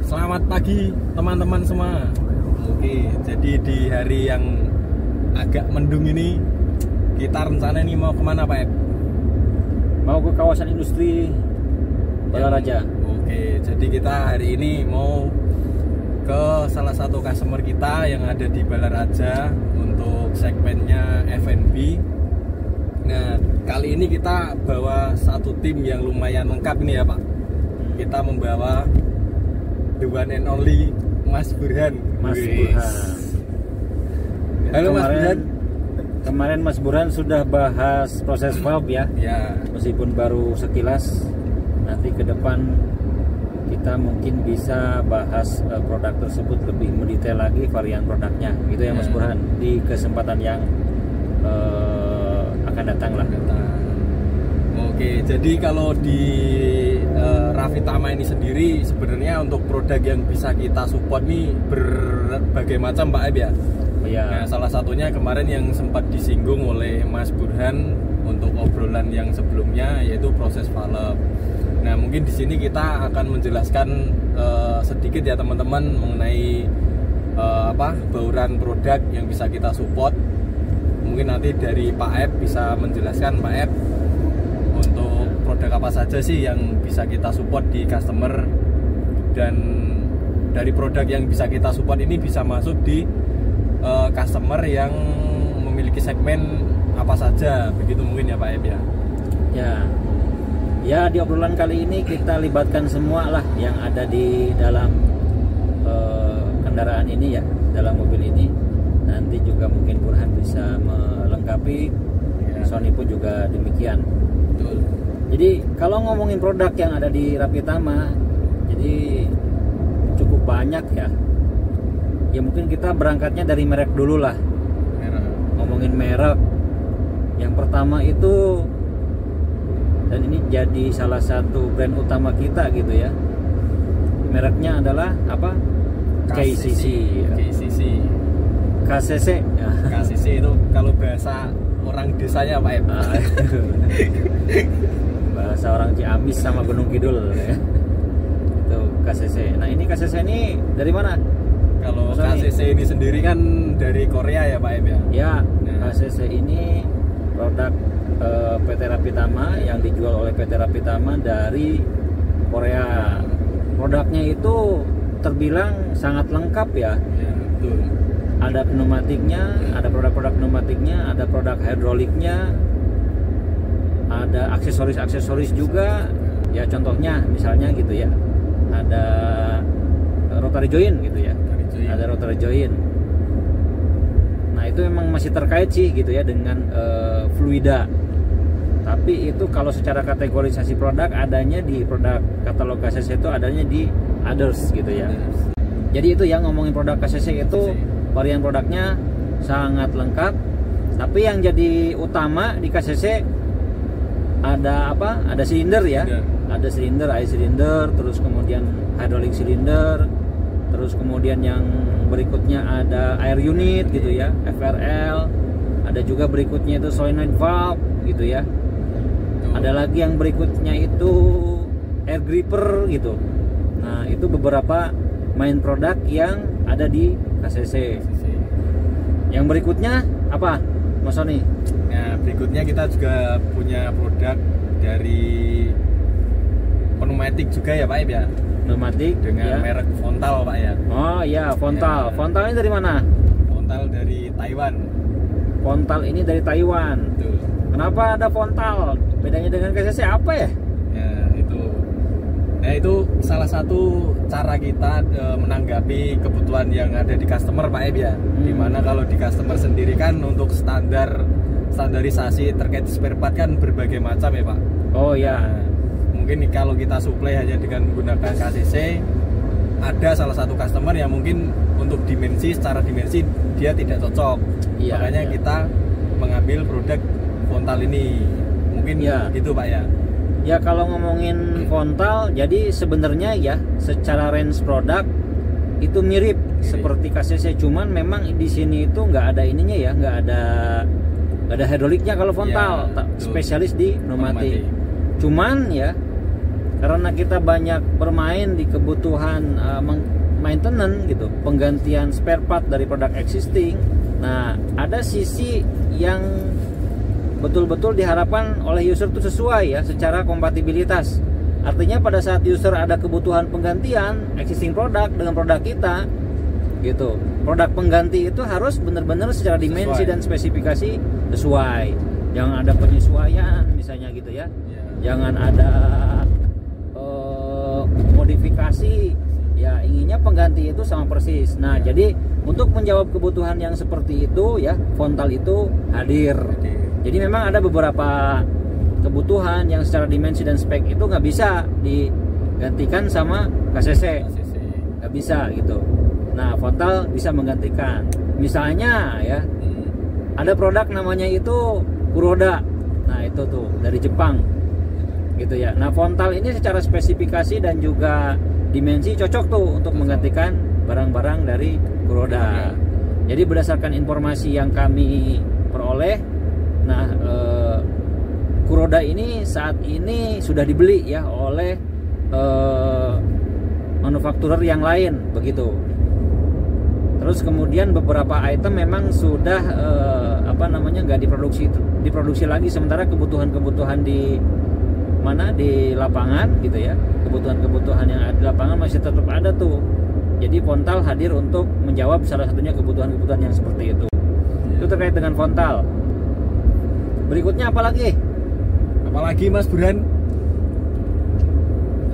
Selamat pagi teman-teman semua. Oke, jadi di hari yang agak mendung ini kita rencana ini mau kemana Pak Ed? Mau ke kawasan industri Balaraja. Oke, jadi kita hari ini mau ke salah satu customer kita yang ada di Balaraja untuk segmennya F&B. Nah, kali ini kita bawa satu tim yang lumayan lengkap ini ya Pak. Kita membawa the one and only Mas Burhan. Mas Burhan. Halo Mas Burhan. Kemarin Mas Burhan sudah bahas proses valve ya. Ya. Meskipun baru sekilas, nanti ke depan kita mungkin bisa bahas produk tersebut lebih mendetail lagi, varian produknya gitu ya Mas Burhan, di kesempatan yang akan datang lah. Oke, jadi kalau di Rafitama ini sendiri sebenarnya untuk produk yang bisa kita support nih berbagai macam Pak Eb ya. Iya. Nah, salah satunya kemarin yang sempat disinggung oleh Mas Burhan untuk obrolan yang sebelumnya yaitu proses valve. Nah, mungkin di sini kita akan menjelaskan sedikit ya teman-teman mengenai bauran produk yang bisa kita support. Mungkin nanti dari Pak Eb bisa menjelaskan Pak Eb untuk produk apa saja sih yang bisa kita support di customer, dan dari produk yang bisa kita support ini bisa masuk di customer yang memiliki segmen apa saja, begitu mungkin ya Pak Eb ya. Ya, di obrolan kali ini kita libatkan semua lah yang ada di dalam kendaraan ini ya, dalam mobil ini. Nanti juga mungkin Burhan bisa melengkapi, Sony pun juga demikian. Betul. Jadi kalau ngomongin produk yang ada di Rafitama, jadi cukup banyak ya. Ya mungkin kita berangkatnya dari merek dulu lah. Ngomongin merek, yang pertama itu, dan ini jadi salah satu brand utama kita gitu ya. Mereknya adalah apa? KCC. KCC. KCC itu kalau bahasa orang desanya Pak Eb. Bahasa orang Ciamis sama Gunung Kidul ya. Itu KCC. Nah, ini KCC ini dari mana? Kalau KCC ini sendiri kan dari Korea ya Pak Eb ya? Ya, KCC ini produk PT Rafitama yang dijual oleh PT Rafitama dari Korea. Produknya itu terbilang sangat lengkap ya. Ya, betul. Ada pneumatiknya, ada produk-produk pneumatiknya, ada produk hidroliknya, ada aksesoris-aksesoris juga. Ya contohnya misalnya gitu ya, ada rotary joint gitu ya, ada rotary joint. Nah itu memang masih terkait sih gitu ya dengan fluida. Tapi itu kalau secara kategorisasi produk adanya di produk katalog KCC itu adanya di others gitu ya. Jadi itu yang ngomongin produk KCC itu varian produknya sangat lengkap. Tapi yang jadi utama di KCC ada apa? Ada silinder ya. Ada silinder, air silinder, terus kemudian hydraulic silinder, terus kemudian yang berikutnya ada air unit gitu ya, FRL. Ada juga berikutnya itu solenoid valve gitu ya. Ada lagi yang berikutnya itu air gripper gitu. Nah itu beberapa main produk yang ada di KCC. Yang berikutnya apa Mas Sony? Nah berikutnya kita juga punya produk dari pneumatik juga ya Pak Eb ya. Pneumatik dengan ya. Merek Fontal Pak ya. Oh iya Fontal. Ya. Fontal ini dari mana? Fontal dari Taiwan. Fontal ini dari Taiwan. Betul. Kenapa ada Fontal? Bedanya dengan KCC apa ya? Ya itu. Nah itu salah satu cara kita menanggapi kebutuhan yang ada di customer Pak Eb ya. Dimana kalau di customer sendiri kan untuk standarisasi terkait spare part kan berbagai macam ya Pak. Oh ya. Nah, mungkin kalau kita supply hanya dengan menggunakan KCC, ada salah satu customer yang mungkin untuk secara dimensi dia tidak cocok. Iya, makanya kita mengambil produk Fontal ini. Mungkin gitu Pak ya. Ya kalau ngomongin Fontal, jadi sebenarnya ya secara range produk itu mirip seperti KCC, cuman memang di sini itu nggak ada ininya ya, nggak ada nggak ada hidroliknya kalau frontal, Ya, betul. spesialis di pneumatik. Cuman ya karena kita banyak bermain di kebutuhan maintenance gitu, penggantian spare part dari produk existing. Nah, ada sisi yang betul-betul diharapkan oleh user itu sesuai ya secara kompatibilitas. Artinya pada saat user ada kebutuhan penggantian existing produk dengan produk kita gitu, produk pengganti itu harus benar-benar secara dimensi dan spesifikasi sesuai. Jangan ada penyesuaian misalnya gitu ya. Jangan ada modifikasi. Ya, inginnya pengganti itu sama persis. Nah, jadi untuk menjawab kebutuhan yang seperti itu ya, Frontal itu hadir. Jadi memang ada beberapa kebutuhan yang secara dimensi dan spek itu nggak bisa digantikan sama KCC. Nggak bisa gitu. Nah, Frontal bisa menggantikan. Misalnya ya, ada produk namanya itu Kuroda. Nah, itu tuh dari Jepang gitu ya. Nah, Frontal ini secara spesifikasi dan juga dimensi cocok tuh untuk menggantikan barang-barang dari Kuroda. Jadi berdasarkan informasi yang kami peroleh, nah Kuroda ini saat ini sudah dibeli ya oleh manufakturer yang lain begitu. Terus kemudian beberapa item memang sudah nggak diproduksi lagi, sementara kebutuhan di lapangan gitu ya, kebutuhan yang ada di lapangan masih tetap ada tuh. Jadi Frontal hadir untuk menjawab salah satunya kebutuhan yang seperti itu. Itu terkait dengan Frontal. Berikutnya apalagi Mas Burhan?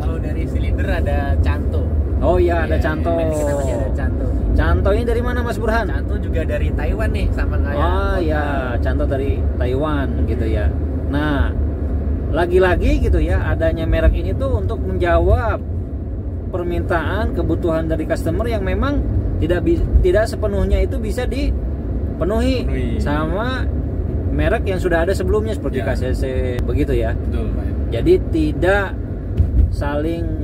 Kalau dari silinder ada Canto. Oh iya, ada Canto. Kita masih ada Canto. Canto ini dari mana Mas Burhan? Canto juga dari Taiwan nih, sama kayak. Oh iya, Canto dari Taiwan gitu ya. Nah, lagi-lagi gitu ya, adanya merek ini tuh untuk menjawab permintaan kebutuhan dari customer yang memang tidak sepenuhnya itu bisa dipenuhi sama merek yang sudah ada sebelumnya seperti KCC begitu ya. Betul, Pak. Jadi tidak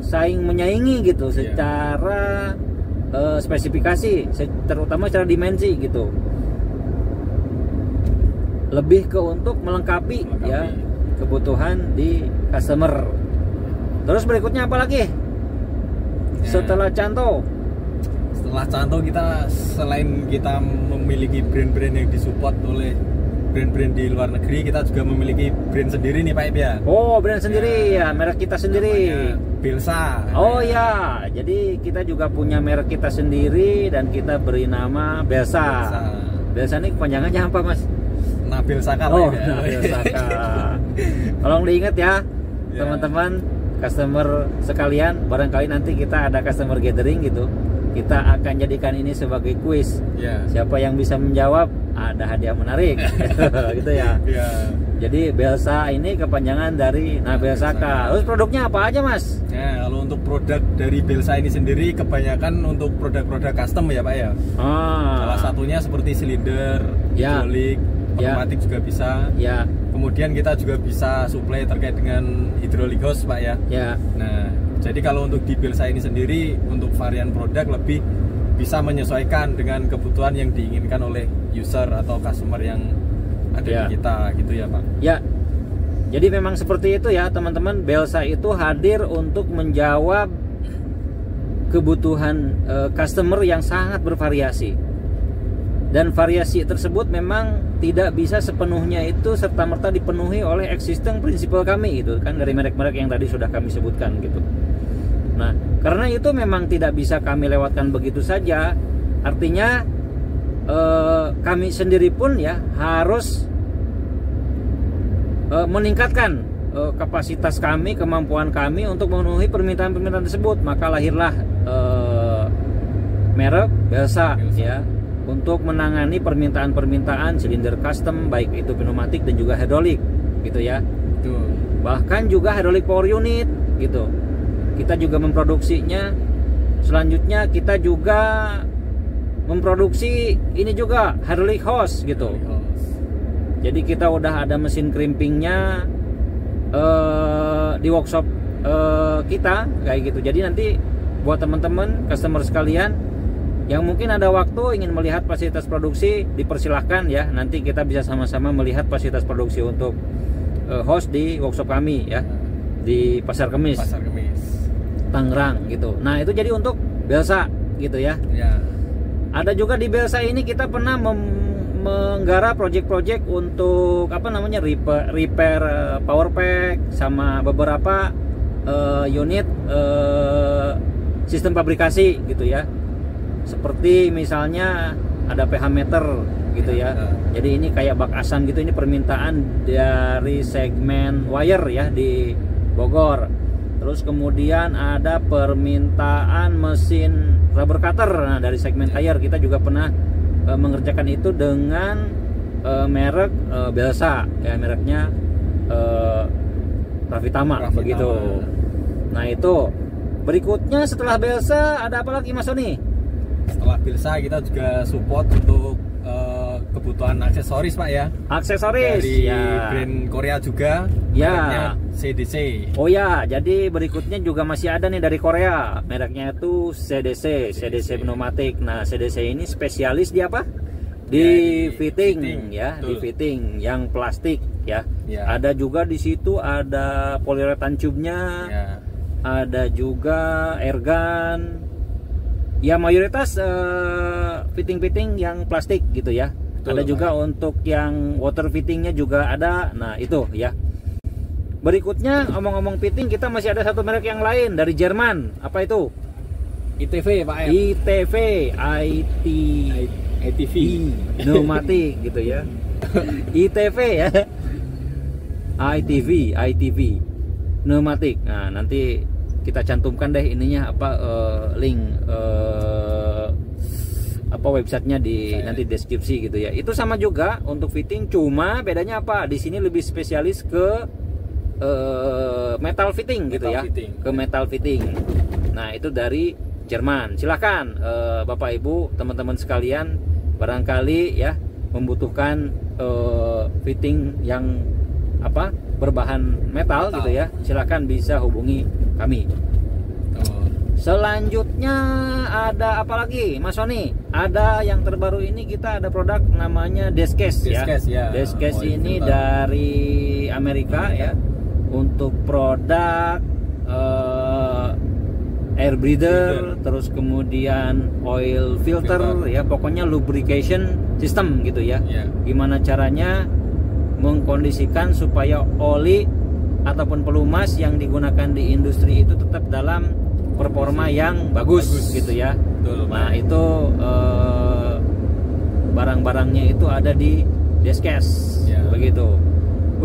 saing menyaingi gitu secara spesifikasi, terutama secara dimensi gitu. Lebih ke untuk melengkapi ya kebutuhan di customer. Terus berikutnya apa lagi? Setelah Canto kita selain kita memiliki brand-brand yang disupport oleh brand-brand di luar negeri, kita juga memiliki brand sendiri nih Pak Ib ya. Oh, brand sendiri ya, merek kita sendiri. Belsa. Oh ya, jadi kita juga punya merek kita sendiri dan kita beri nama Belsa. Belsa ini kepanjangannya apa Mas? Nabil Saka. Oh, Nabil Saka. Tolong diingat ya, teman-teman, customer sekalian. Barangkali nanti kita ada customer gathering gitu, kita akan jadikan ini sebagai kuis. Siapa yang bisa menjawab ada hadiah menarik. Gitu ya. Jadi Belsa ini kepanjangan dari Nabil Saka. Terus produknya apa aja Mas? Nah, kalau untuk produk dari Belsa ini sendiri kebanyakan untuk produk-produk custom ya Pak ya. Salah satunya seperti silinder, hidrolik, otomatis juga bisa. Kemudian kita juga bisa supply terkait dengan hidrolik hose Pak ya. Nah, jadi kalau untuk di Belsa ini sendiri untuk varian produk lebih bisa menyesuaikan dengan kebutuhan yang diinginkan oleh user atau customer yang ada di kita gitu ya Pak. Ya. Jadi memang seperti itu ya teman-teman. Belsa itu hadir untuk menjawab kebutuhan customer yang sangat bervariasi. Dan variasi tersebut memang tidak bisa sepenuhnya itu serta-merta dipenuhi oleh existing prinsipal kami itu kan, dari merek-merek yang tadi sudah kami sebutkan gitu. Nah, karena itu memang tidak bisa kami lewatkan begitu saja. Artinya kami sendiri pun ya harus meningkatkan kapasitas kami, kemampuan kami untuk memenuhi permintaan-permintaan tersebut. Maka lahirlah merek Belsa ya, untuk menangani permintaan-permintaan silinder custom, baik itu pneumatik dan juga hidrolik gitu ya. Bahkan juga hidrolik power unit gitu. Kita juga memproduksinya. Selanjutnya kita juga memproduksi ini juga hidrolik hose gitu. Jadi kita udah ada mesin crimpingnya di workshop kita kayak gitu. Jadi nanti buat teman-teman customer sekalian Yang mungkin ada waktu ingin melihat fasilitas produksi, dipersilahkan ya. Nanti kita bisa sama-sama melihat fasilitas produksi untuk host di workshop kami ya, di Pasar Kemis, Tangerang gitu. Nah itu jadi untuk Belsa gitu ya. Ada juga di Belsa ini kita pernah menggarap project-project untuk repair power pack sama beberapa unit sistem pabrikasi gitu ya. Seperti misalnya ada pH meter gitu ya. Jadi ini kayak bak asam gitu, ini permintaan dari segmen wire ya di Bogor. Terus kemudian ada permintaan mesin rubber cutter. Nah, dari segmen tire kita juga pernah mengerjakan itu dengan merek Belsa ya, mereknya Rafitama begitu. Nah, itu berikutnya setelah Belsa ada apa lagi Mas Sony? Setelah Belsa kita juga support untuk kebutuhan aksesoris Pak ya. Aksesoris dari ya. brand Korea juga ya. CDC. Oh ya, jadi berikutnya juga masih ada nih dari Korea. Mereknya itu CDC Pneumatik. Nah, CDC ini spesialis di apa? Di fitting ya, betul. Di fitting yang plastik ya. Ada juga di situ ada poliuretan tube-nya. Ada juga airgun. Ya mayoritas fitting-fitting yang plastik gitu ya. Betul, ada juga untuk yang water fittingnya juga ada. Nah itu ya. Berikutnya ngomong-ngomong fitting, kita masih ada satu merek yang lain dari Jerman. Apa itu? ITV Pak ya. ITV ITV pneumatik gitu ya. ITV ya. ITV pneumatik. Nah nanti kita cantumkan deh ininya link websitenya di nanti deskripsi gitu ya. Itu sama juga untuk fitting, cuma bedanya apa? Di sini lebih spesialis ke metal fitting gitu ya. Ke metal fitting. Nah itu dari Jerman. Silahkan Bapak Ibu teman-teman sekalian, barangkali ya membutuhkan fitting yang berbahan metal gitu ya, silahkan bisa hubungi kami. Selanjutnya ada apa lagi Mas Sony? Ada yang terbaru ini, kita ada produk namanya Deskcase ya. Deskcase ini dari Amerika ya, untuk produk air breather, terus kemudian oil filter ya, pokoknya lubrication system gitu ya. Gimana caranya mengkondisikan supaya oli ataupun pelumas yang digunakan di industri itu tetap dalam performa yang bagus gitu ya. Nah itu barang-barangnya itu ada di Deskcase begitu.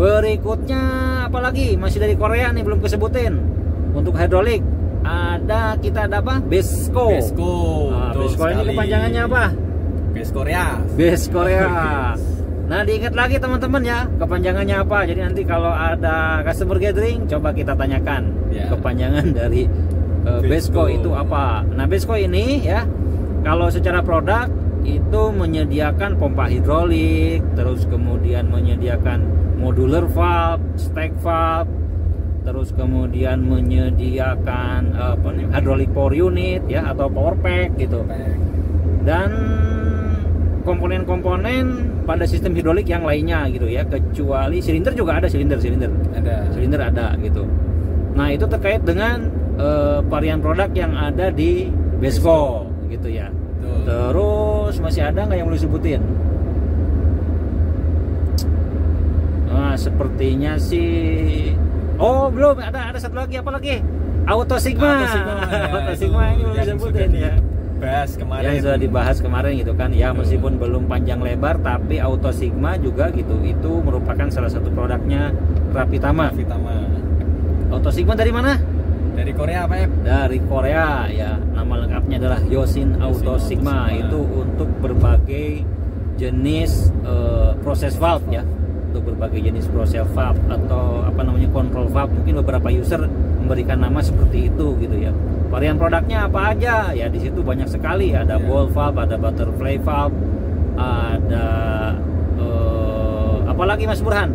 Berikutnya apalagi masih dari Korea nih, belum kesebutin. Untuk hidrolik kita ada apa? Besco. Besco ini kepanjangannya apa? Bes Korea. Nah diingat lagi teman-teman ya, kepanjangannya apa. Jadi nanti kalau ada customer gathering, coba kita tanyakan kepanjangan dari Besco itu apa. Nah Besco ini ya, kalau secara produk itu menyediakan pompa hidrolik, terus kemudian menyediakan modular valve, stack valve, terus kemudian menyediakan hydraulic power unit ya, atau power pack gitu, dan komponen-komponen pada sistem hidrolik yang lainnya gitu ya, kecuali silinder juga ada, silinder ada gitu. Nah itu terkait dengan varian produk yang ada di Besco gitu ya. Terus masih ada nggak yang boleh sebutin? Nah sepertinya sih, oh belum ada satu lagi, apa lagi? Auto Sigma ini belum disebutin ya. Yang sudah dibahas kemarin gitu kan ya, meskipun belum panjang lebar, tapi Auto Sigma juga gitu, itu merupakan salah satu produknya Rafitama. Auto Sigma dari mana? Dari Korea Pak ya? Dari Korea ya, nama lengkapnya adalah Yosin Auto Sigma. Itu untuk berbagai jenis proses valve ya, untuk berbagai jenis proses valve atau control valve. Mungkin beberapa user memberikan nama seperti itu gitu ya. Varian produknya apa aja ya, di situ banyak sekali, ada ball valve, ada butterfly valve, ada apalagi Mas Burhan?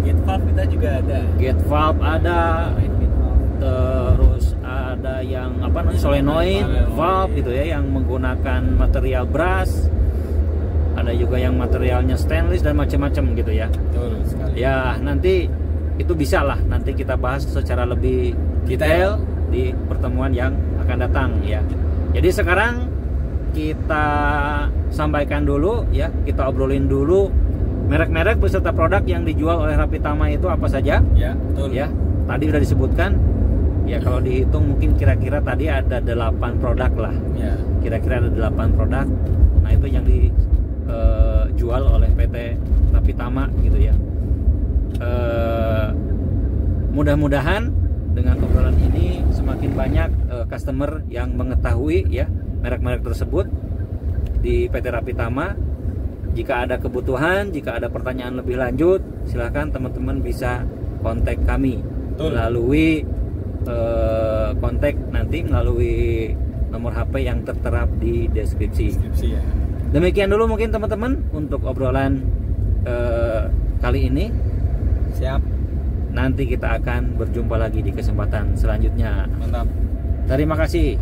Gate valve kita juga ada. Gate valve ada, terus ada yang apa namanya solenoid, valve gitu ya, yang menggunakan material brass, ada juga yang materialnya stainless dan macam-macam gitu ya. Betul sekali. Ya nanti itu bisa lah nanti kita bahas secara lebih detail di pertemuan yang akan datang ya. Jadi sekarang kita sampaikan dulu ya, kita obrolin dulu merek-merek beserta produk yang dijual oleh Rapitama itu apa saja. Ya, betul. Ya, tadi sudah disebutkan. Ya kalau dihitung mungkin kira-kira tadi ada 8 produk lah. Ya. Kira-kira ada 8 produk. Nah, itu yang dijual oleh PT Rapitama gitu ya. Mudah-mudahan dengan obrolan ini semakin banyak customer yang mengetahui ya merek-merek tersebut di PT Rapitama. Jika ada kebutuhan, jika ada pertanyaan lebih lanjut, silahkan teman-teman bisa kontak kami. Betul. Melalui kontak nanti melalui nomor HP yang tertera di deskripsi. Ya. Demikian dulu mungkin teman-teman untuk obrolan kali ini. Siap. Nanti kita akan berjumpa lagi di kesempatan selanjutnya. Mantap. Terima kasih.